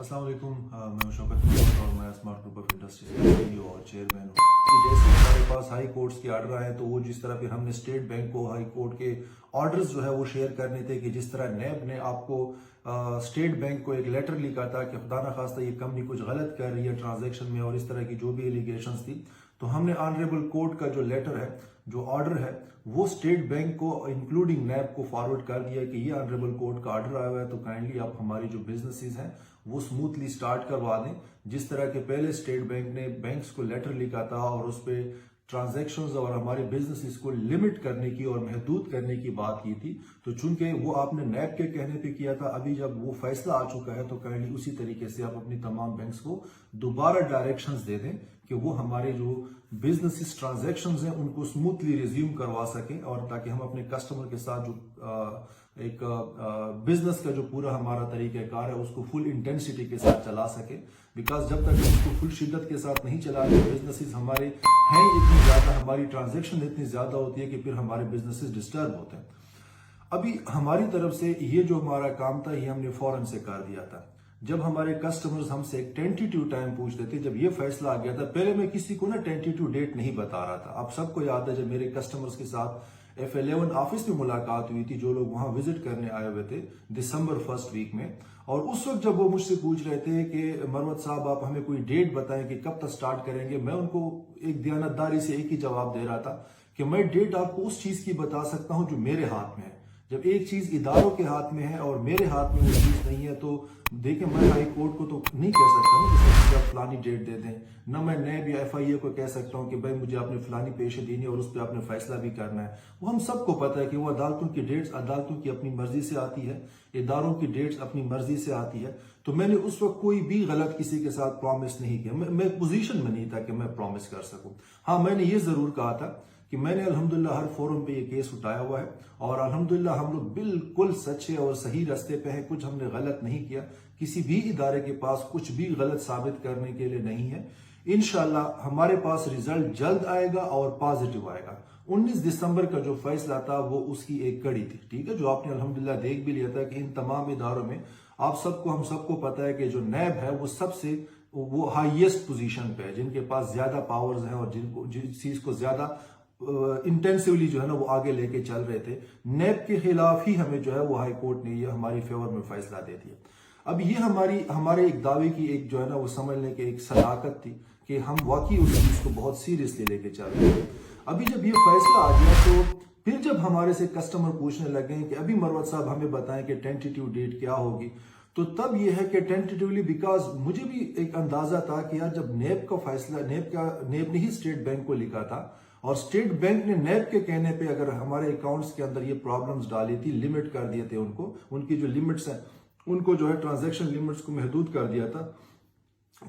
अस्सलाम वालेकुम, मैं हूं शौकत महमूद और मैं स्मार्ट ग्रुप ऑफ इंडस्ट्रीज का CEO और चेयरमैन हूं। कि जैसे हमारे पास हाई कोर्ट्स के आर्डर आए तो वो जिस तरह फिर हमने स्टेट बैंक को हाई कोर्ट के ऑर्डर्स जो है वो शेयर करने थे कि जिस तरह नैब ने आपको स्टेट बैंक को एक लेटर लिखा था कि खुदा न खास्ता ये कंपनी कुछ गलत कर रही है ट्रांजैक्शन में और इस तरह की जो भी एलिगेशंस थी, तो हमने ऑनरेबल कोर्ट का जो लेटर है, जो ऑर्डर है, वो स्टेट बैंक को इंक्लूडिंग नैब को फॉरवर्ड कर दिया कि ये ऑनरेबल कोर्ट का ऑर्डर आया हुआ है, तो काइंडली आप हमारी जो बिजनेसेस हैं वो स्मूथली स्टार्ट करवा दें। जिस तरह के पहले स्टेट बैंक ने बैंक्स को लेटर लिखा था और उस पर ट्रांजैक्शंस और हमारे बिजनेसेस को लिमिट करने की और महदूद करने की बात की थी, तो चूंकि वो आपने नैब के कहने पे किया था, अभी जब वो फैसला आ चुका है तो काइंडली उसी तरीके से आप अपनी तमाम बैंक्स को दोबारा डायरेक्शंस दे दें कि वो हमारे जो बिजनेस ट्रांजैक्शंस हैं उनको स्मूथली रिज्यूम करवा सकें और ताकि हम अपने कस्टमर के साथ जो एक बिजनेस का जो पूरा हमारा तरीक़ाकार है उसको फुल इंटेंसिटी के साथ चला सके। बिकॉज जब तक उसको फुल शिद्दत के साथ नहीं चलाते, बिजनेसेस हमारे हैं इतनी ज़्यादा, हमारी ट्रांजैक्शन इतनी ज़्यादा होती है कि फिर हमारे बिजनेसेस डिस्टर्ब होते हैं। अभी हमारी तरफ से ये जो हमारा काम था ये हमने फौरन से कर दिया था। जब हमारे कस्टमर्स हमसे एक टेंटेटिव टाइम पूछते थे, जब ये फैसला आ गया था, पहले मैं किसी को ना टेंटेटिव डेट नहीं बता रहा था। आप सबको याद है जब मेरे कस्टमर्स के साथ F11 ऑफिस में मुलाकात हुई थी, जो लोग वहां विजिट करने आए हुए थे दिसंबर फर्स्ट वीक में, और उस वक्त जब वो मुझसे पूछ रहे थे कि मरवत साहब आप हमें कोई डेट बताएं कि कब तक स्टार्ट करेंगे, मैं उनको एक दयानतदारी से एक ही जवाब दे रहा था कि मैं डेट आपको उस चीज की बता सकता हूं जो मेरे हाथ में है। जब एक चीज इदारों के हाथ में है और मेरे हाथ में वो चीज नहीं है, तो देखिए मैं हाई कोर्ट को तो नहीं कह सकता ना कि आप फलानी डेट दे दें, ना मैं नैब या FIA को कह सकता हूं कि भाई मुझे आपने फलानी पेश देनी है और उस पर आपने फैसला भी करना है। वो हम सबको पता है कि वो अदालतों की डेट्स अदालतों की अपनी मर्जी से आती है, इदारों की डेट्स अपनी मर्जी से आती है। तो मैंने उस वक्त कोई भी गलत किसी के साथ प्रॉमिस नहीं किया, मैं पोजीशन में नहीं था कि मैं प्रॉमिस कर सकूं। हाँ, मैंने ये जरूर कहा था कि मैंने अल्हम्दुलिल्लाह हर फोरम पे ये केस उठाया हुआ है और अल्हम्दुलिल्लाह हम लोग बिल्कुल सच्चे और सही रास्ते पे हैं, कुछ हमने गलत नहीं किया, किसी भी इदारे के पास कुछ भी गलत साबित करने के लिए नहीं है। इंशाल्लाह हमारे पास रिजल्ट जल्द आएगा और पॉजिटिव आएगा। 19 दिसंबर का जो फैसला था वो उसकी एक कड़ी थी, ठीक है, जो आपने अल्हम्दुलिल्लाह देख भी लिया था कि इन तमाम इदारों में आप सबको हम सबको पता है कि जो नैब है वो हाईएस्ट पोजीशन पे है, जिनके पास ज्यादा पावर्स हैं और जिस चीज को ज्यादा इंटेंसिवली जो है ना वो आगे लेके चल रहे थे। नैब के खिलाफ ही हमें जो है वो हाई कोर्ट ने ये हमारी फेवर में फैसला दे दिया। अब ये हमारे एक दावे की एक जो है ना वो समझने की एक सदाकत थी कि हम वाकई उस चीज को बहुत सीरियसली लेके चल रहे थे। अभी जब ये फैसला आ गया तो फिर जब हमारे से कस्टमर पूछने लगे कि अभी मरवत साहब हमें बताएं कि टेंटेटिव डेट क्या होगी, तो तब यह है कि टेंटेटिवली, बिकॉज मुझे भी एक अंदाजा था कि यार जब नैब का फैसला नैब ने ही स्टेट बैंक को लिखा था और स्टेट बैंक ने नैब के कहने पे अगर हमारे अकाउंट्स के अंदर ये प्रॉब्लम्स डाली थी, लिमिट कर दिए थे उनको, उनकी जो लिमिट्स हैं उनको जो है ट्रांजैक्शन लिमिट्स को महदूद कर दिया था,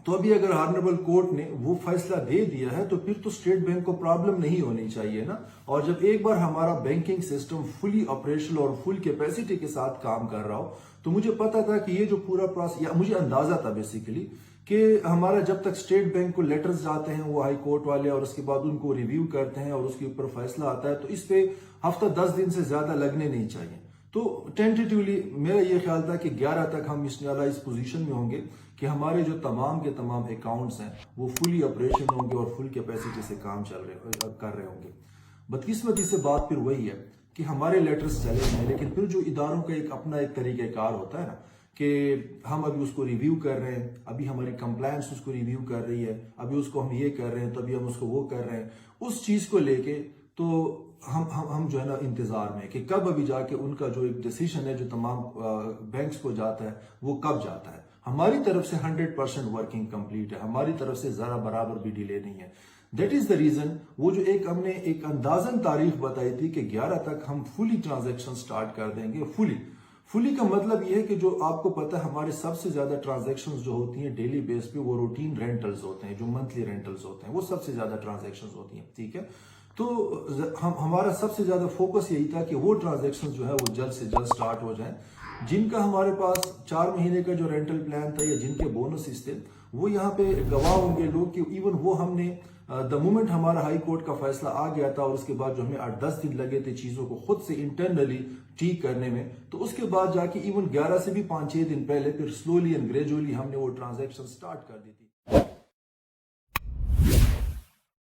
तो अभी अगर ऑनरेबल कोर्ट ने वो फैसला दे दिया है तो फिर तो स्टेट बैंक को प्रॉब्लम नहीं होनी चाहिए ना। और जब एक बार हमारा बैंकिंग सिस्टम फुली ऑपरेशनल और फुल कैपेसिटी के साथ काम कर रहा हो, तो मुझे पता था कि ये जो पूरा प्रोसेस, या मुझे अंदाजा था बेसिकली कि हमारा जब तक स्टेट बैंक को लेटर्स जाते हैं वो हाई कोर्ट वाले और उसके बाद उनको रिव्यू करते हैं और उसके ऊपर फैसला आता है, तो इस पे हफ्ता 10 दिन से ज्यादा लगने नहीं चाहिए। तो टेंटेटिवली मेरा ये ख्याल था कि 11 तक हम इंशाल्लाह इस पोजीशन में होंगे कि हमारे जो तमाम के तमाम अकाउंट्स हैं वो फुली ऑपरेशन होंगे और फुल कैपेसिटी से काम कर रहे होंगे। बदकिस्मती से बात फिर वही है कि हमारे लेटर्स चले हैं, लेकिन फिर जो इदारों का एक अपना एक तरीक़ाकार होता है ना कि हम अभी उसको रिव्यू कर रहे हैं, अभी हमारी कंप्लायंस उसको रिव्यू कर रही है, अभी उसको हम ये कर रहे हैं, तो अभी हम उसको वो कर रहे हैं, उस चीज को लेके तो हम जो है ना इंतजार में कि कब अभी जाके उनका जो एक डिसीजन है जो तमाम बैंक्स को जाता है वो कब जाता है। हमारी तरफ से 100% वर्किंग कंप्लीट है, हमारी तरफ से जरा बराबर भी डिले नहीं है। दैट इज द रीजन, वो जो हमने एक अंदाजन तारीख बताई थी कि 11 तक हम फुली ट्रांजैक्शन स्टार्ट कर देंगे। फुली का मतलब ये है कि जो आपको पता है हमारे सबसे ज्यादा ट्रांजैक्शंस जो होती हैं डेली बेस पे वो रूटीन रेंटल्स होते हैं, जो मंथली रेंटल्स होते हैं, वो सबसे ज्यादा ट्रांजैक्शंस होती हैं, ठीक है। तो हमारा सबसे ज्यादा फोकस यही था कि वो ट्रांजैक्शंस जो है वो जल्द से जल्द स्टार्ट हो जाएं। जिनका हमारे पास 4 महीने का जो रेंटल प्लान था या जिनके बोनसेस थे, वो यहाँ पे गवाह होंगे लोग कि इवन वो हमने دا مومنٹ ہمارا ہائی کورٹ کا فیصلہ آ گیا تھا اور اس کے بعد جو ہمیں 8-10 دن لگے تھے چیزوں کو خود سے انٹرنلی ٹھیک کرنے میں، تو اس کے بعد جا کے ایون 11 سے بھی 5-6 دن پہلے پھر سلولی اینڈ گریجولی ہم نے وہ ٹرانزیکشن سٹارٹ کر دی تھی۔